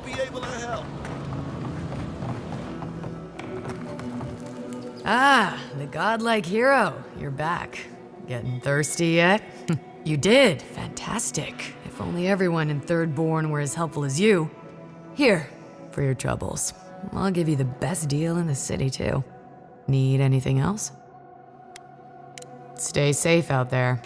might be able to help. Ah, the godlike hero. You're back. Getting thirsty yet? You did. Fantastic. If only everyone in Third Born were as helpful as you. Here, for your troubles. I'll give you the best deal in the city, too. Need anything else? Stay safe out there.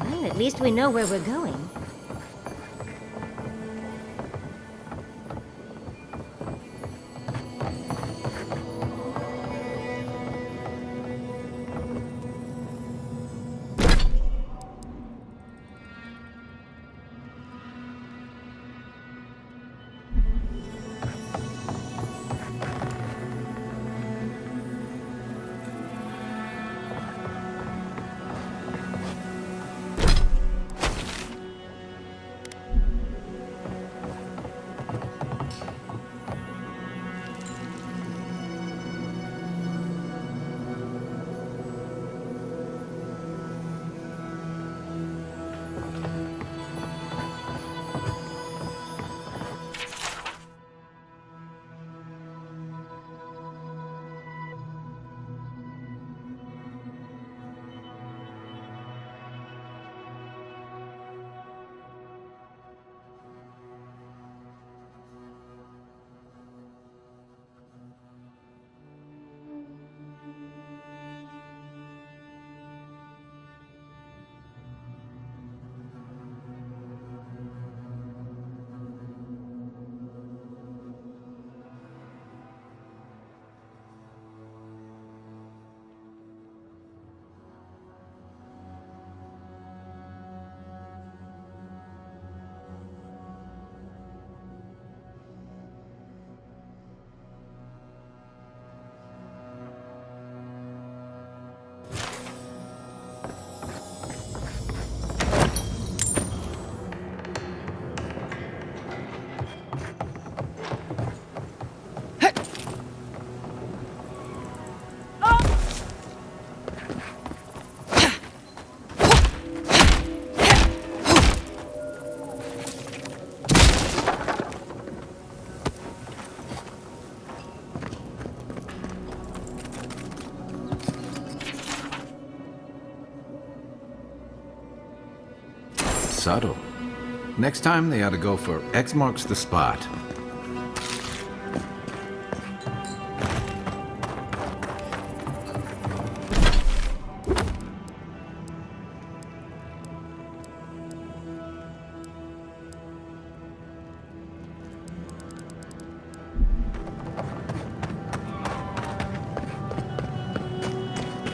Well, at least we know where we're going. Subtle. Next time they ought to go for X marks the spot.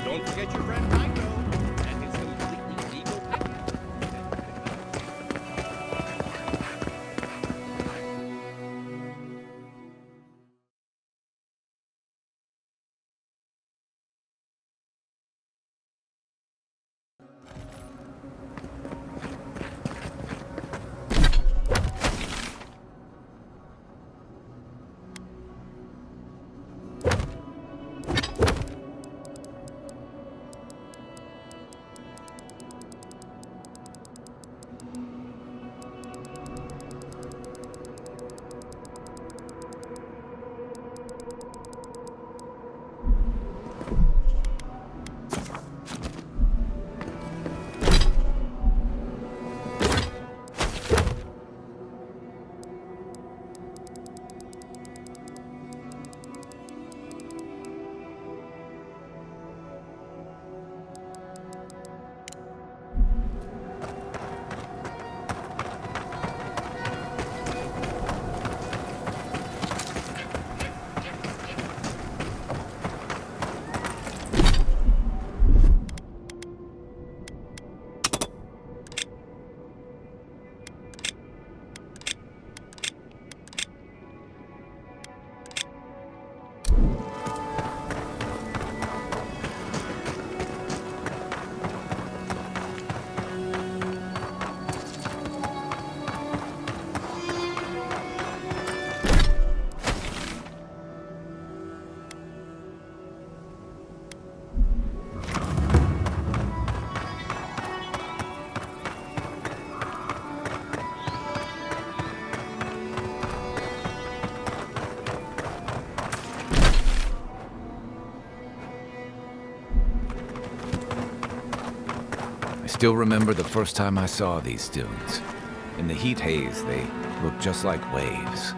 Don't forget your friend Tycho and his completely legal pet. I still remember the first time I saw these dunes. In the heat haze, they looked just like waves.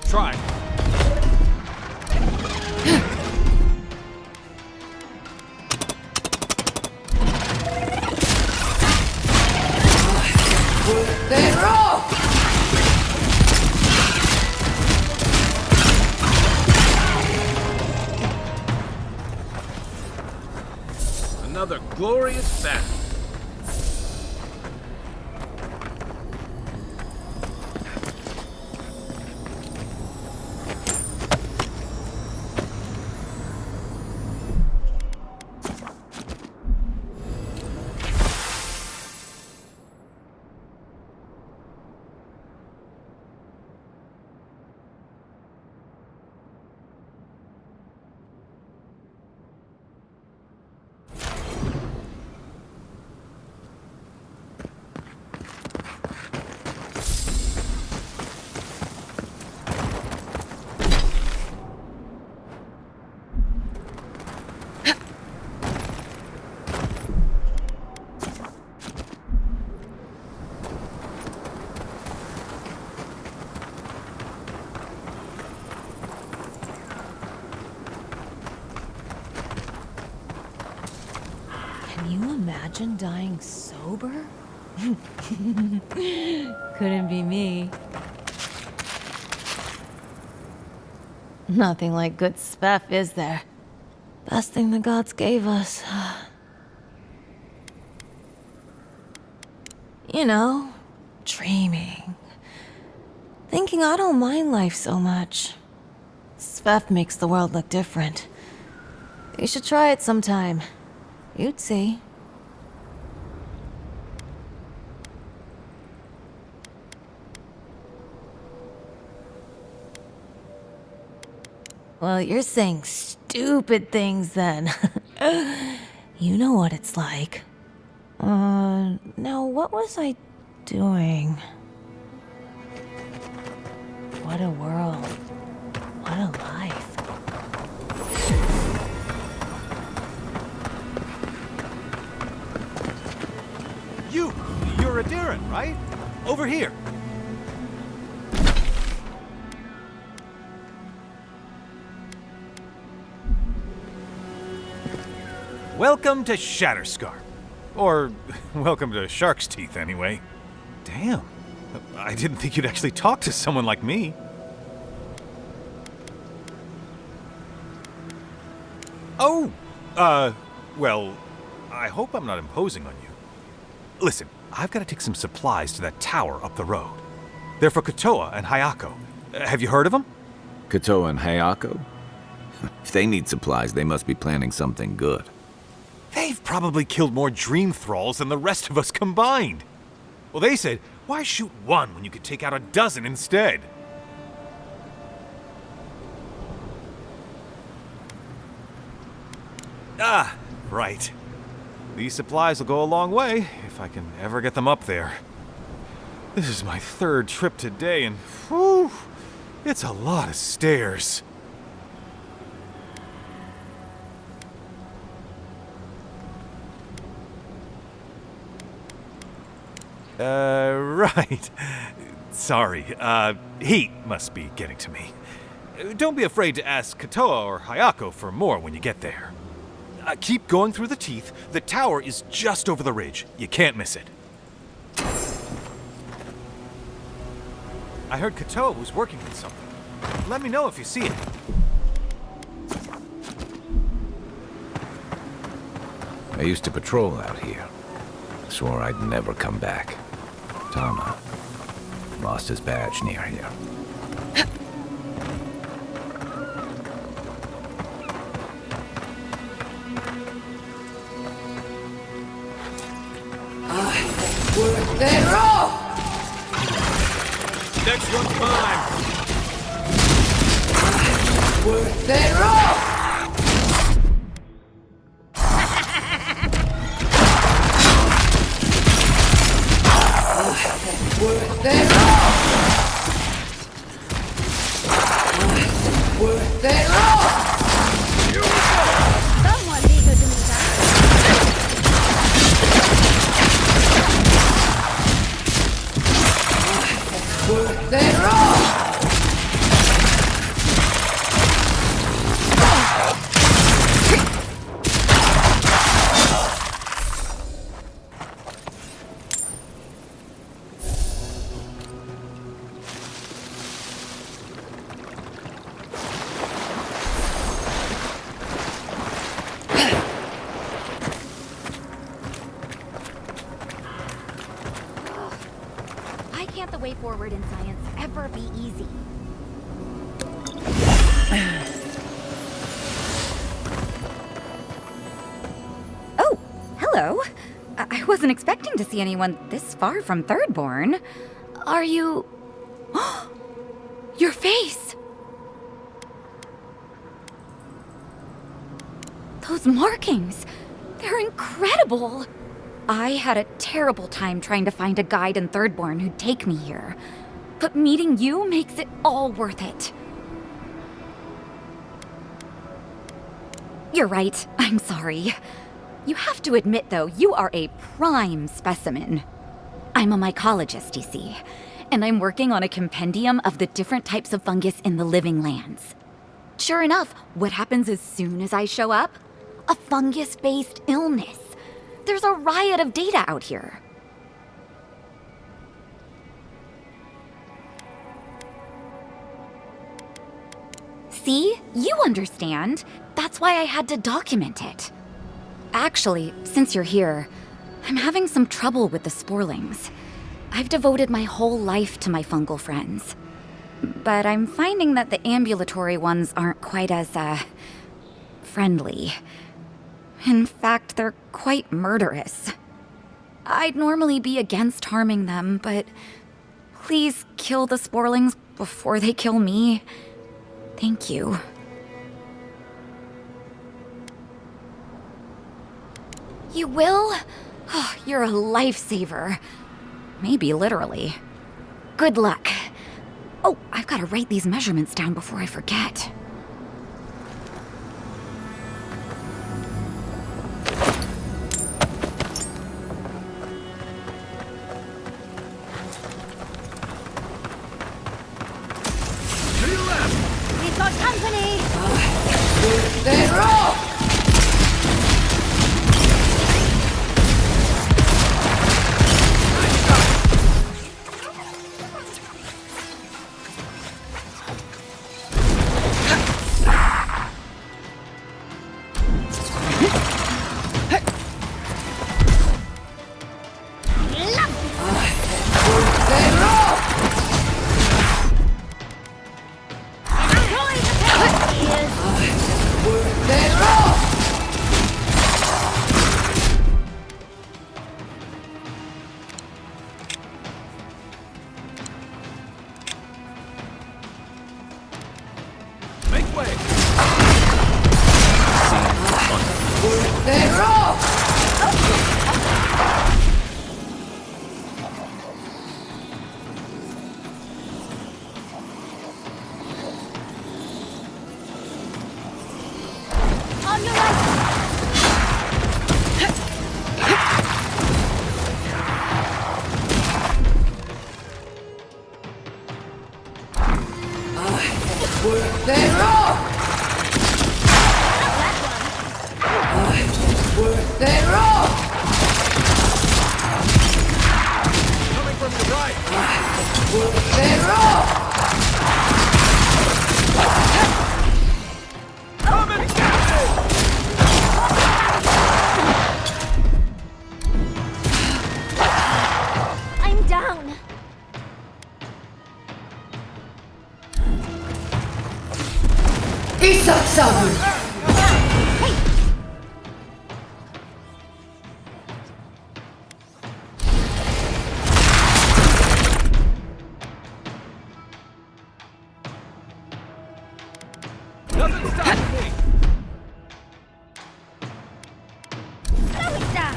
Try. Another glorious battle. Can you imagine dying sober? Couldn't be me. Nothing like good stuff, is there? Best thing the gods gave us. You know, dreaming. Thinking I don't mind life so much. Sveth makes the world look different. You should try it sometime. You'd see. Well, you're saying stupid things then. You know what it's like. Now what was I doing? What a world. What a life. You're a Darren, right? Over here. Welcome to Shatterscar. Or, welcome to Shark's Teeth, anyway. Damn. I didn't think you'd actually talk to someone like me. Oh! Well, I hope I'm not imposing on you. Listen, I've got to take some supplies to that tower up the road. They're for Kotoa and Hayako. Have you heard of them? Kotoa and Hayako? If they need supplies, they must be planning something good. They've probably killed more dream thralls than the rest of us combined. Well, they said, why shoot one when you could take out a dozen instead? Ah, right. These supplies will go a long way, if I can ever get them up there. This is my third trip today, and whew, it's a lot of stairs. Right. Sorry, heat must be getting to me. Don't be afraid to ask Kotoa or Hayako for more when you get there. Keep going through the teeth. The tower is just over the ridge. You can't miss it. I heard Kotoa was working on something. Let me know if you see it. I used to patrol out here. Swore I'd never come back. Tama lost his badge near here. Next one's mine. Someone be good to me, guys. Why can't the way forward in science ever be easy? Oh, hello. I wasn't expecting to see anyone this far from Thirdborn. Are you... Your face! Those markings! They're incredible! I had a terrible time trying to find a guide in Thirdborn who'd take me here. But meeting you makes it all worth it. You're right, I'm sorry. You have to admit, though, you are a prime specimen. I'm a mycologist, you see, and I'm working on a compendium of the different types of fungus in the living lands. Sure enough, what happens as soon as I show up? A fungus-based illness. There's a riot of data out here. See? You understand. That's why I had to document it. Actually, since you're here, I'm having some trouble with the sporlings. I've devoted my whole life to my fungal friends. But I'm finding that the ambulatory ones aren't quite as, friendly. In fact, they're quite murderous. I'd normally be against harming them, but please kill the sporlings before they kill me. Thank you. You will? Oh, you're a lifesaver. Maybe literally. Good luck. Oh, I've got to write these measurements down before I forget. We've got company! Make way! On your right! Coming from your right! Come and get me! I'm down! Nothing stops me! Slow it down!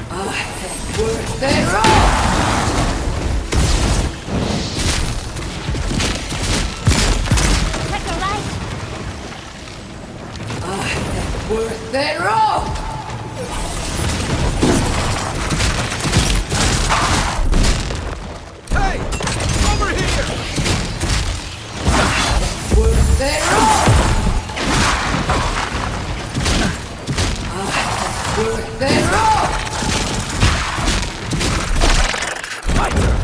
Check the light! Hey! Over here! My turn.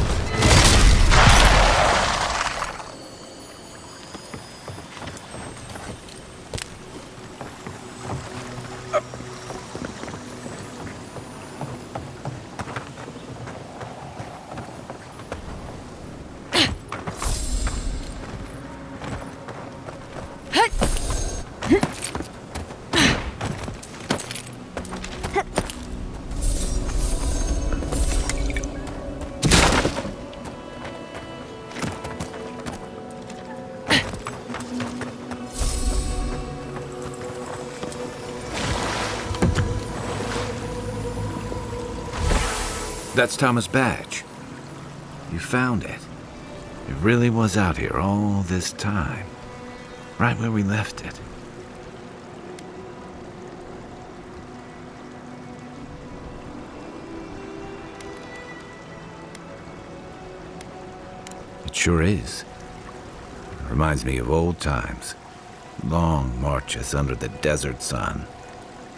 That's Thomas' badge. You found it. It really was out here all this time. Right where we left it. It sure is. Reminds me of old times. Long marches under the desert sun.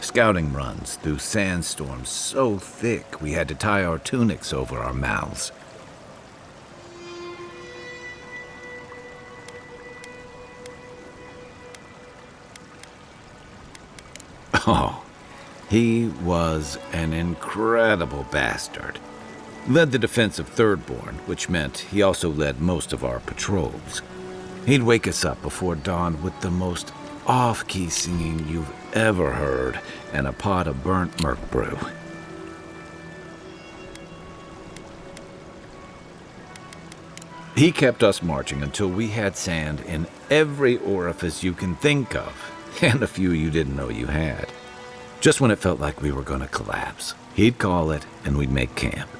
Scouting runs through sandstorms so thick we had to tie our tunics over our mouths. Oh, he was an incredible bastard. Led the defense of Thirdborn, which meant he also led most of our patrols. He'd wake us up before dawn with the most off-key singing you've ever heard and a pot of burnt merc brew. He kept us marching until we had sand in every orifice you can think of, and a few you didn't know you had. Just when it felt like we were going to collapse, he'd call it and we'd make camp.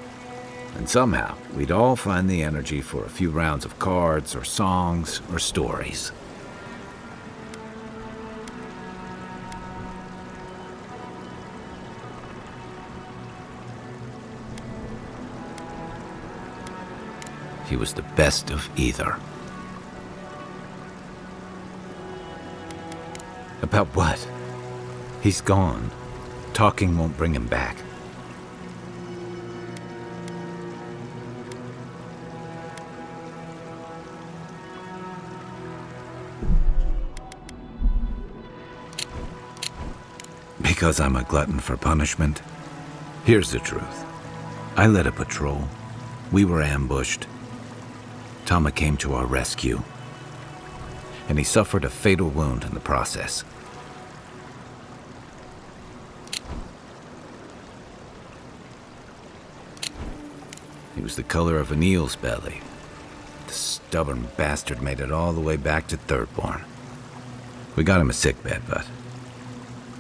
And somehow, we'd all find the energy for a few rounds of cards or songs or stories. He was the best of either. About what? He's gone. Talking won't bring him back. Because I'm a glutton for punishment? Here's the truth. I led a patrol. We were ambushed. Tama came to our rescue, and he suffered a fatal wound in the process. He was the color of an eel's belly. The stubborn bastard made it all the way back to Thirdborn. We got him a sickbed, but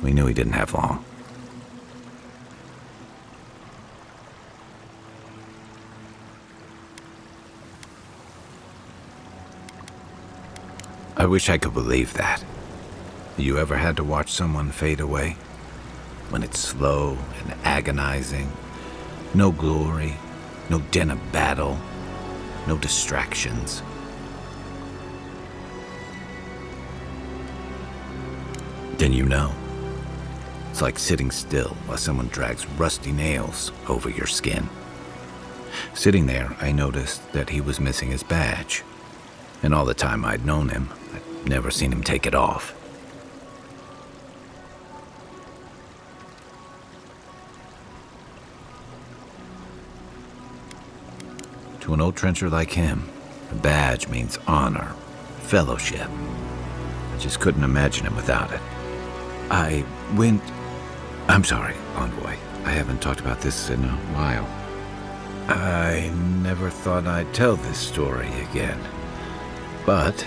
we knew he didn't have long. I wish I could believe that. You ever had to watch someone fade away? When it's slow and agonizing, no glory, no din of battle, no distractions. Then you know. It's like sitting still while someone drags rusty nails over your skin. Sitting there, I noticed that he was missing his badge. And all the time I'd known him, I'd never seen him take it off. To an old trencher like him, a badge means honor, fellowship. I just couldn't imagine him without it. I'm sorry, Envoy. I haven't talked about this in a while. I never thought I'd tell this story again. But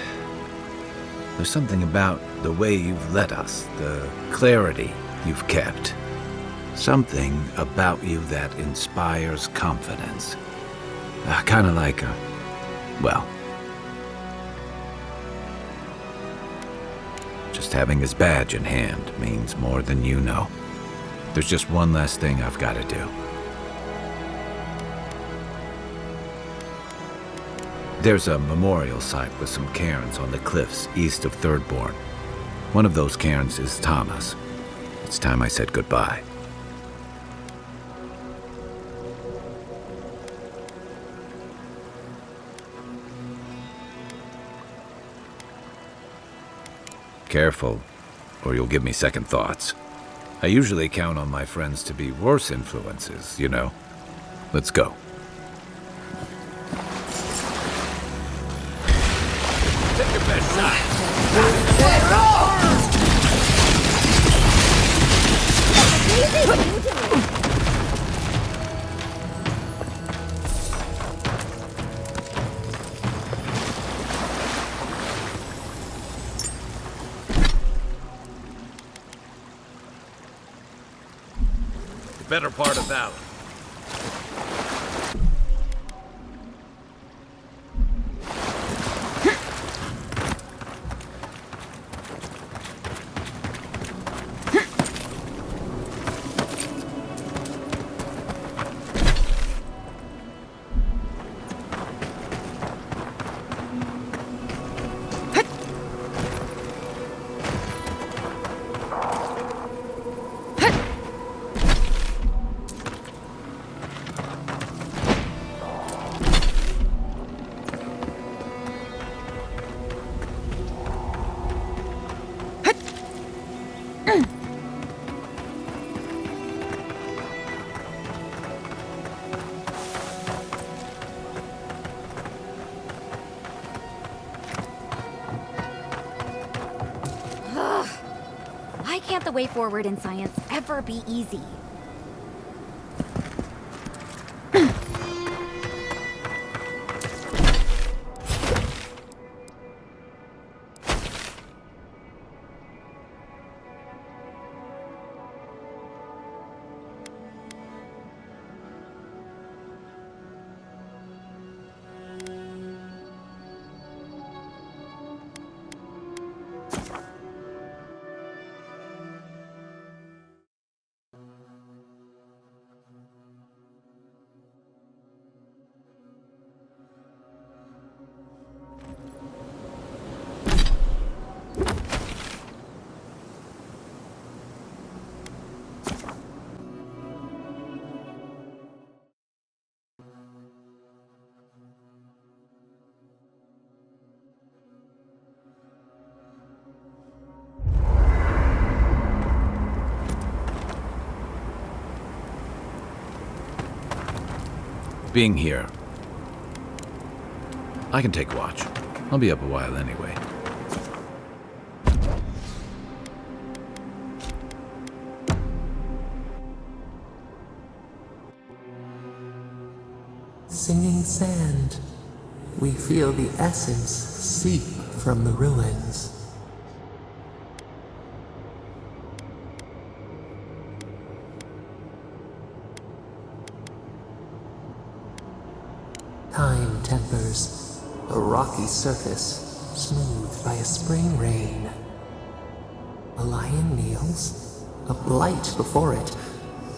there's something about The way you've led us, the clarity you've kept. Something about you that inspires confidence. Kind of like well, just having his badge in hand means more than you know. There's just one last thing I've got to do. There's a memorial site with some cairns on the cliffs east of Thirdborn. One of those cairns is Thomas. It's time I said goodbye. Careful, or you'll give me second thoughts. I usually count on my friends to be worse influences, you know. Let's go. Take your best shot. Better part of Valor. Why can't the way forward in science ever be easy? Being here, I can take watch. I'll be up a while anyway. Singing sand, we feel the essence seep from the ruins. Time tempers a rocky surface smoothed by a spring rain. A lion kneels, a blight before it,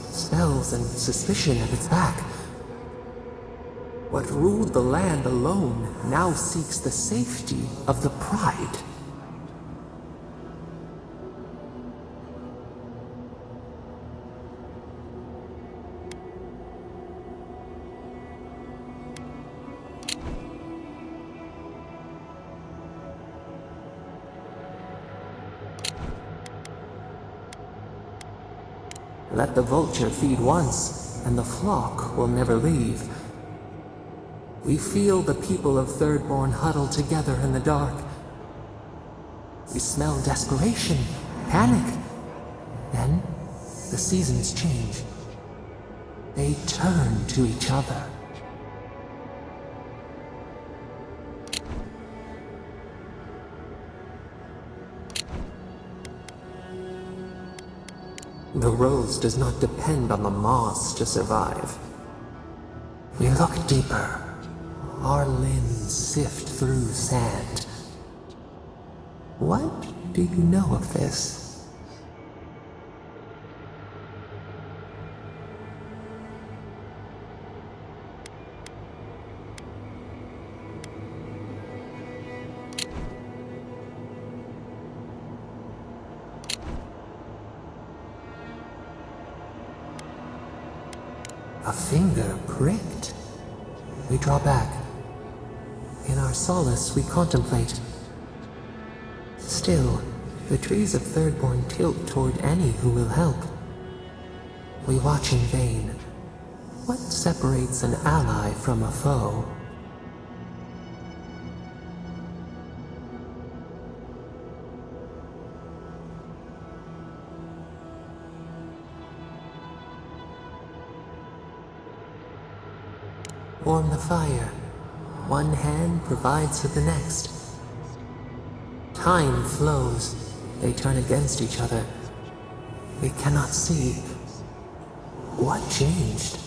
spells and suspicion at its back. What ruled the land alone now seeks the safety of the pride. Let the vulture feed once, and the flock will never leave. We feel the people of Thirdborn huddle together in the dark. We smell desperation, panic. Then, the seasons change. They turn to each other. The rose does not depend on the moss to survive. We look deeper. Our limbs sift through sand. What do you know of this? A finger pricked. We draw back. In our solace, we contemplate. Still, the trees of Thirdborn tilt toward any who will help. We watch in vain. What separates an ally from a foe? Warm the fire. One hand provides for the next. Time flows. They turn against each other. We cannot see. What changed?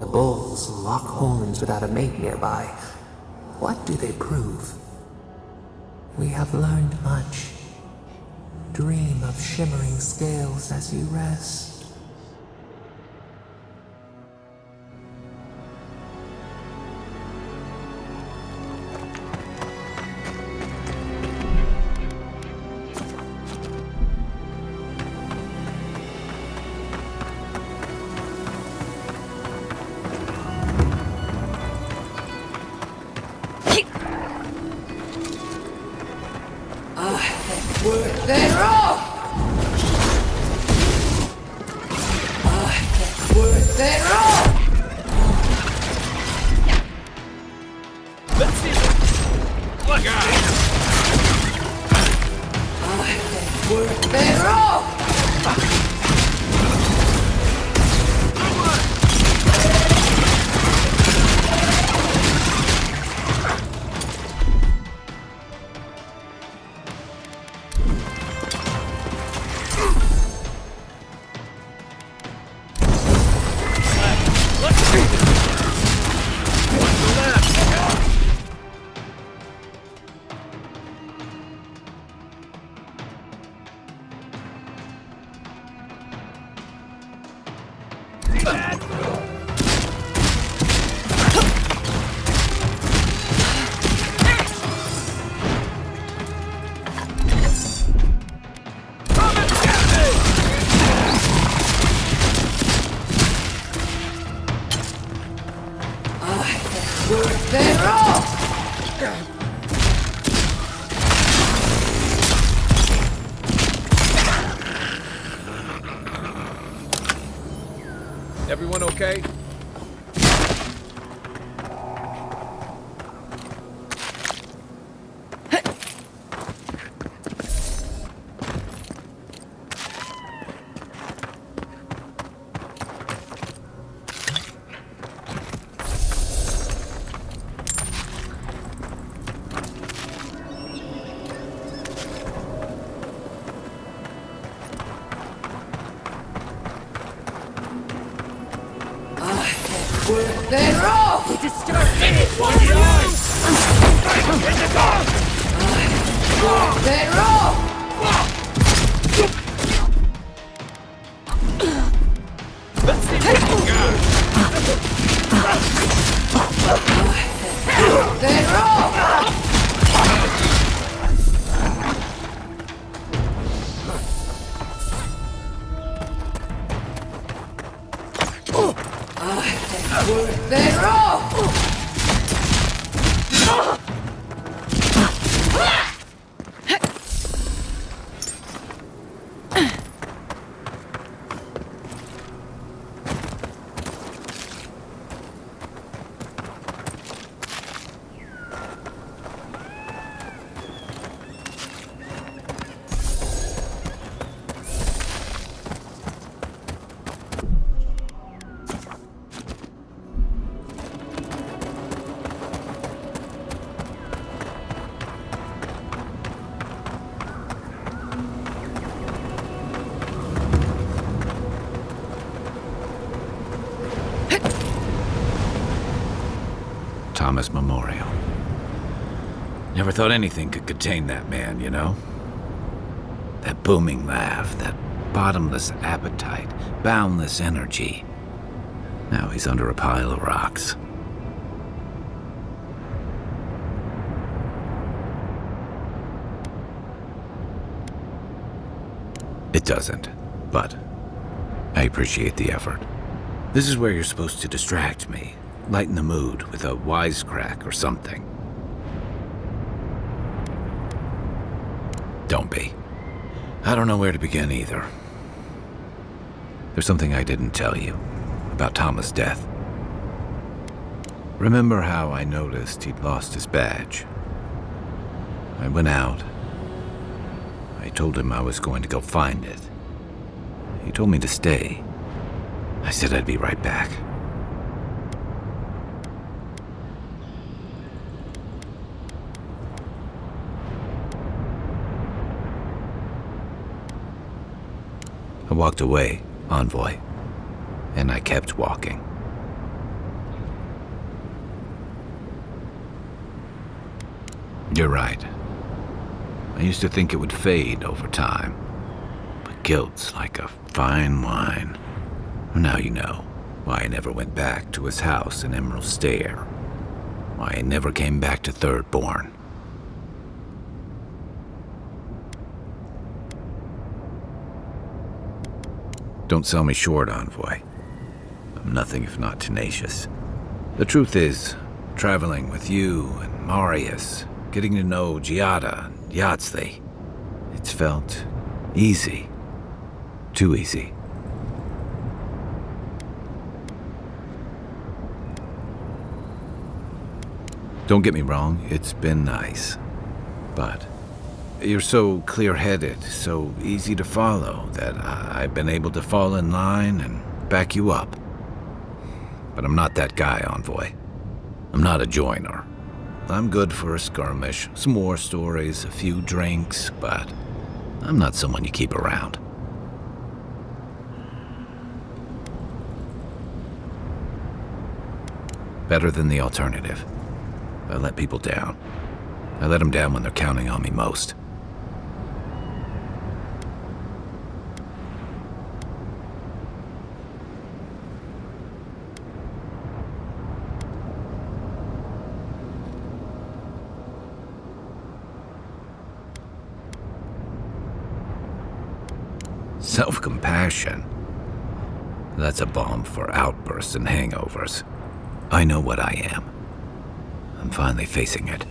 The bulls lock horns without a mate nearby. What do they prove? We have learned much. Dream of shimmering scales as you rest. Everyone okay? Thomas Memorial. Never thought anything could contain that man, you know? That booming laugh, that bottomless appetite, boundless energy. Now he's under a pile of rocks. It doesn't, but I appreciate the effort. This is where you're supposed to distract me, lighten the mood with a wisecrack or something. Don't be. I don't know where to begin either. There's something I didn't tell you about Thomas' death. Remember how I noticed he'd lost his badge? I went out. I told him I was going to go find it. He told me to stay. I said I'd be right back. I walked away, Envoy, and I kept walking. You're right. I used to think it would fade over time, but guilt's like a fine wine. Now you know why I never went back to his house in Emerald Stair, why I never came back to Thirdborn. Don't sell me short, Envoy. I'm nothing if not tenacious. The truth is, traveling with you and Marius, getting to know Giada and Yahtzee, it's felt easy. Too easy. Don't get me wrong, it's been nice. But you're so clear-headed, so easy to follow, that I've been able to fall in line and back you up. But I'm not that guy, Envoy. I'm not a joiner. I'm good for a skirmish, some war stories, a few drinks, but I'm not someone you keep around. Better than the alternative. I let people down. I let them down when they're counting on me most. Self-compassion. That's a balm for outbursts and hangovers. I know what I am. I'm finally facing it.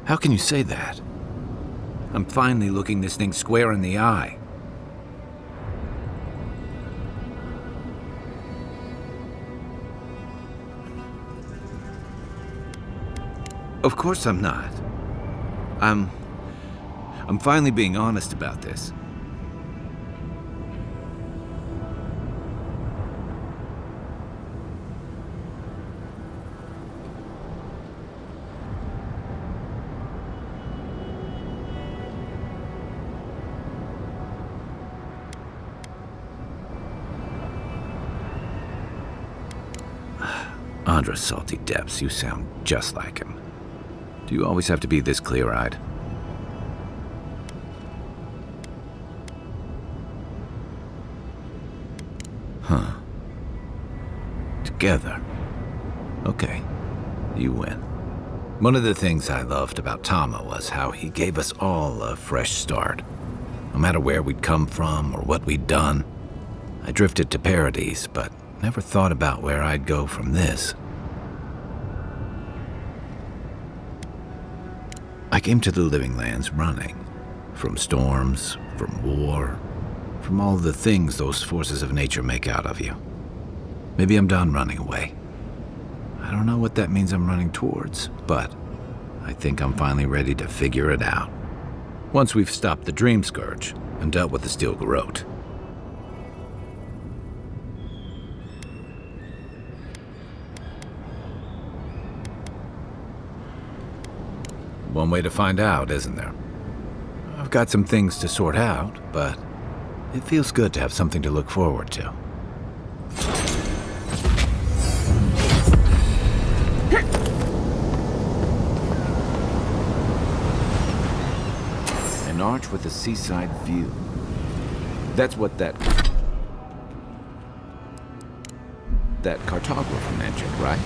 How can you say that? I'm finally looking this thing square in the eye. Of course I'm not. I'm finally being honest about this. Andra's salty depths, you sound just like him. Do you always have to be this clear-eyed? Huh. Together. Okay. You win. One of the things I loved about Tama was how he gave us all a fresh start. No matter where we'd come from or what we'd done. I drifted to Paradise, but never thought about where I'd go from this. I came to the Living Lands running. From storms, from war, from all the things those forces of nature make out of you. Maybe I'm done running away. I don't know what that means I'm running towards, but I think I'm finally ready to figure it out. Once we've stopped the Dream Scourge and dealt with the Steel Garrote. one way to find out, isn't there? I've got some things to sort out, but it feels good to have something to look forward to. An arch with a seaside view. That's what that cartographer mentioned, right?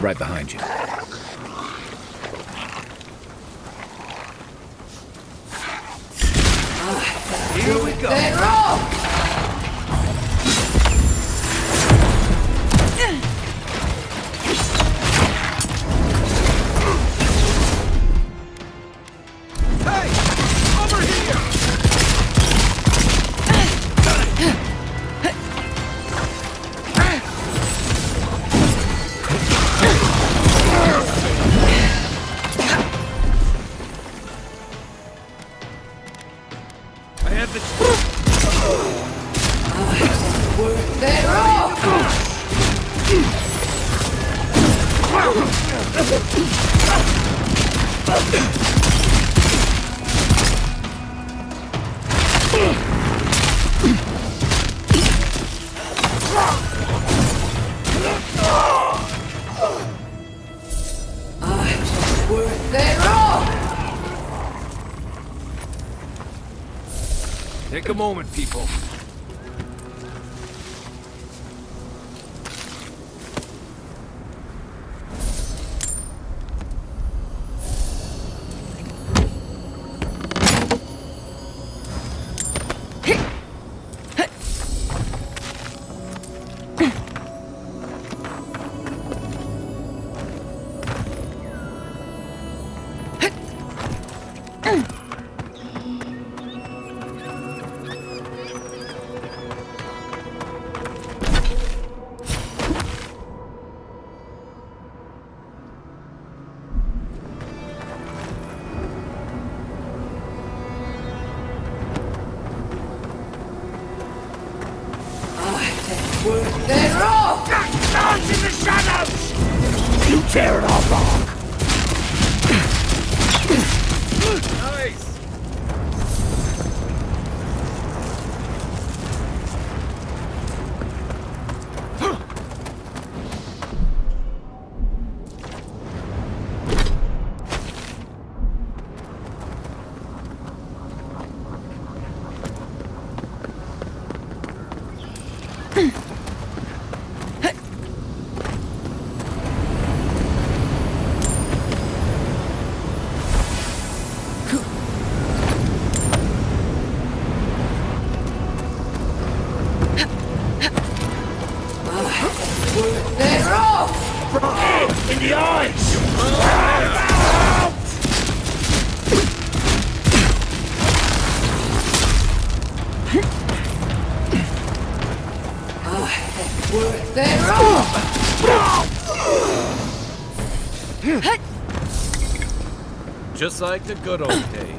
Right behind you. Here we go. Hey! Over here! I have the... Take a moment, people. Dodge in the shadows! You tear it all wrong! Nice! In the eyes! Just like the good old days.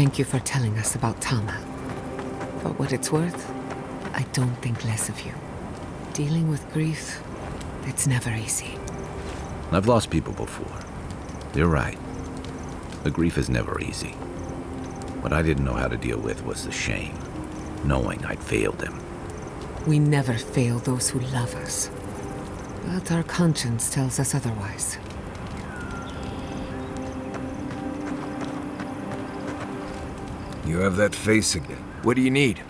Thank you for telling us about Tama. For what it's worth, I don't think less of you. Dealing with grief, it's never easy. I've lost people before. You're right. The grief is never easy. What I didn't know how to deal with was the shame, knowing I'd failed them. We never fail those who love us. But our conscience tells us otherwise. You have that face again. What do you need?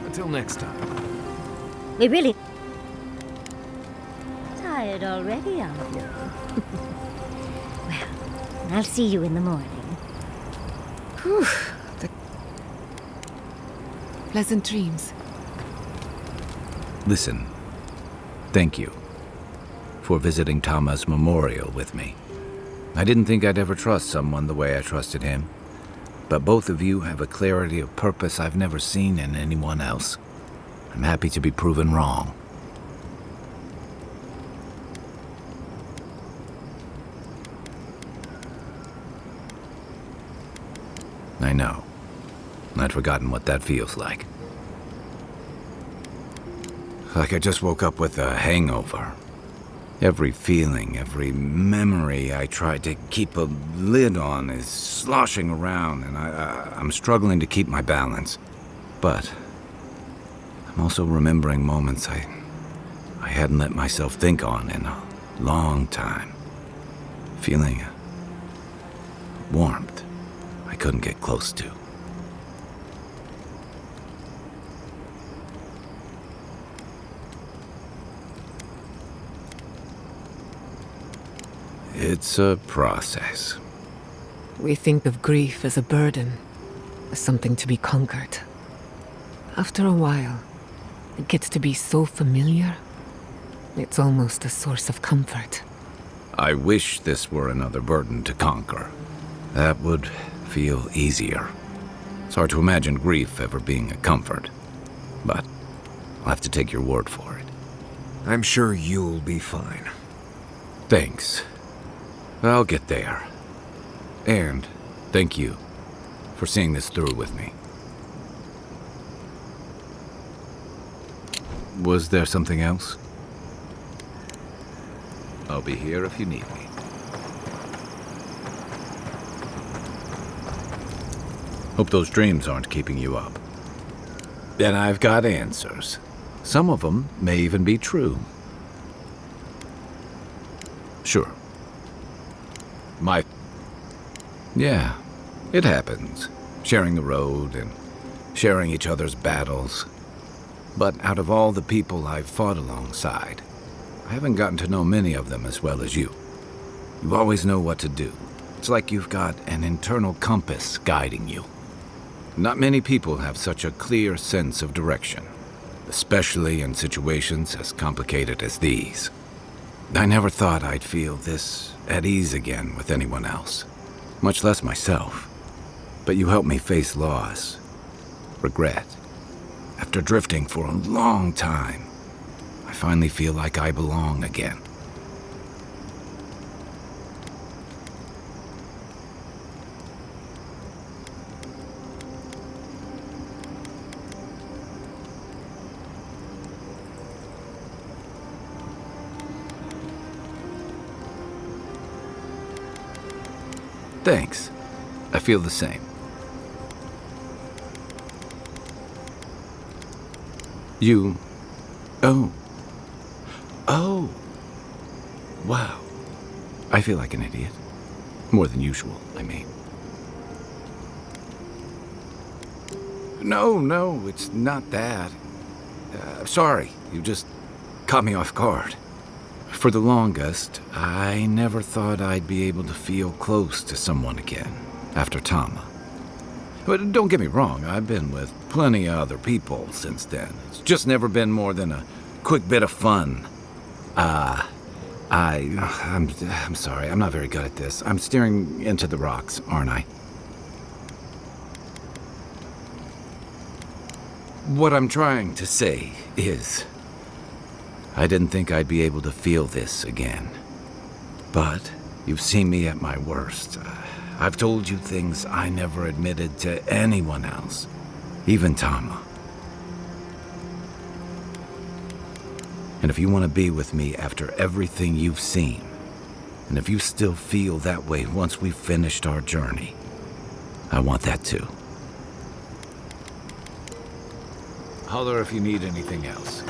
Until next time. We really... Tired already, aren't you? Well, I'll see you in the morning. Whew. Pleasant dreams. Listen, thank you for visiting Tama's memorial with me. I didn't think I'd ever trust someone the way I trusted him, but both of you have a clarity of purpose I've never seen in anyone else. I'm happy to be proven wrong. I know. I'd forgotten what that feels like. Like I just woke up with a hangover. Every feeling, every memory I tried to keep a lid on is sloshing around, and I'm struggling to keep my balance. But I'm also remembering moments I hadn't let myself think on in a long time. Feeling warmth I couldn't get close to. It's a process. We think of grief as a burden, as something to be conquered. After a while, it gets to be so familiar, it's almost a source of comfort. I wish this were another burden to conquer. That would feel easier. It's hard to imagine grief ever being a comfort, but I'll have to take your word for it. I'm sure you'll be fine. Thanks. I'll get there. And thank you for seeing this through with me. Was there something else? I'll be here if you need me. Hope those dreams aren't keeping you up. And I've got answers. Some of them may even be true. Sure. Yeah, it happens. Sharing the road and sharing each other's battles. But out of all the people I've fought alongside, I haven't gotten to know many of them as well as you. You always know what to do. It's like you've got an internal compass guiding you. Not many people have such a clear sense of direction, especially in situations as complicated as these. I never thought I'd feel this at ease again with anyone else, much less myself. But you helped me face loss, regret. After drifting for a long time, I finally feel like I belong again. Thanks. I feel the same. You... Oh. Wow. I feel like an idiot. More than usual, I mean. No, it's not that. Sorry, you just caught me off guard. For the longest, I never thought I'd be able to feel close to someone again after Tama. But don't get me wrong, I've been with plenty of other people since then. It's just never been more than a quick bit of fun. I'm sorry, I'm not very good at this. I'm staring into the rocks, aren't I? What I'm trying to say is, I didn't think I'd be able to feel this again. But you've seen me at my worst. I've told you things I never admitted to anyone else, even Tama. And if you want to be with me after everything you've seen, and if you still feel that way once we've finished our journey, I want that too. Holler if you need anything else.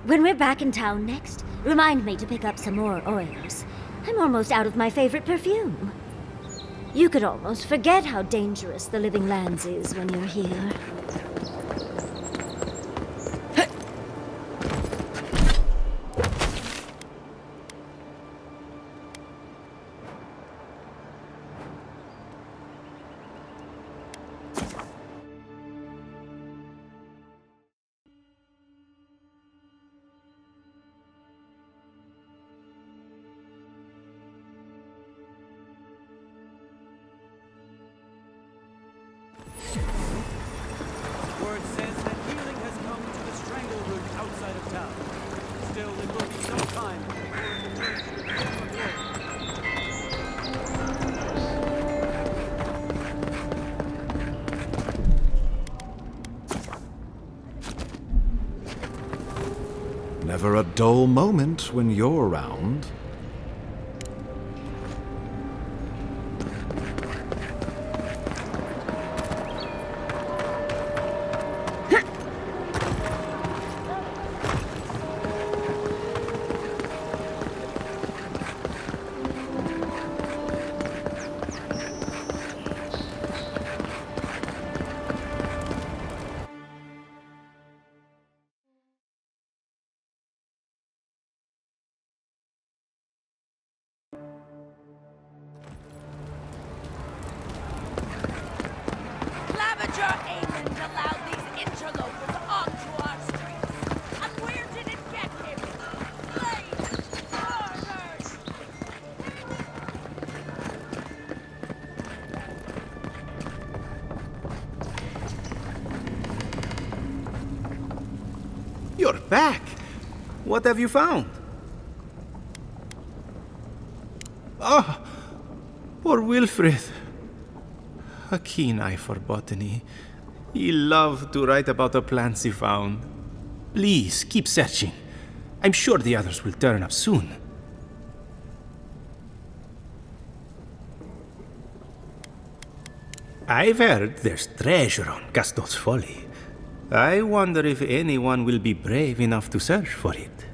When we're back in town next, remind me to pick up some more oils. I'm almost out of my favorite perfume. You could almost forget how dangerous the Living Lands is when you're here. Word says that healing has come to the Strangleroot outside of town. Still, it will be some time before it returns to the former glory. Never a dull moment when you're around. Claviger Aemond allowed these interlopers onto our streets. And where did it get him? Slain! Murdered! You're back! What have you found? Ah, poor Wilfred. A keen eye for botany. He loved to write about the plants he found. Please, keep searching. I'm sure the others will turn up soon. I've heard there's treasure on Castor's Folly. I wonder if anyone will be brave enough to search for it.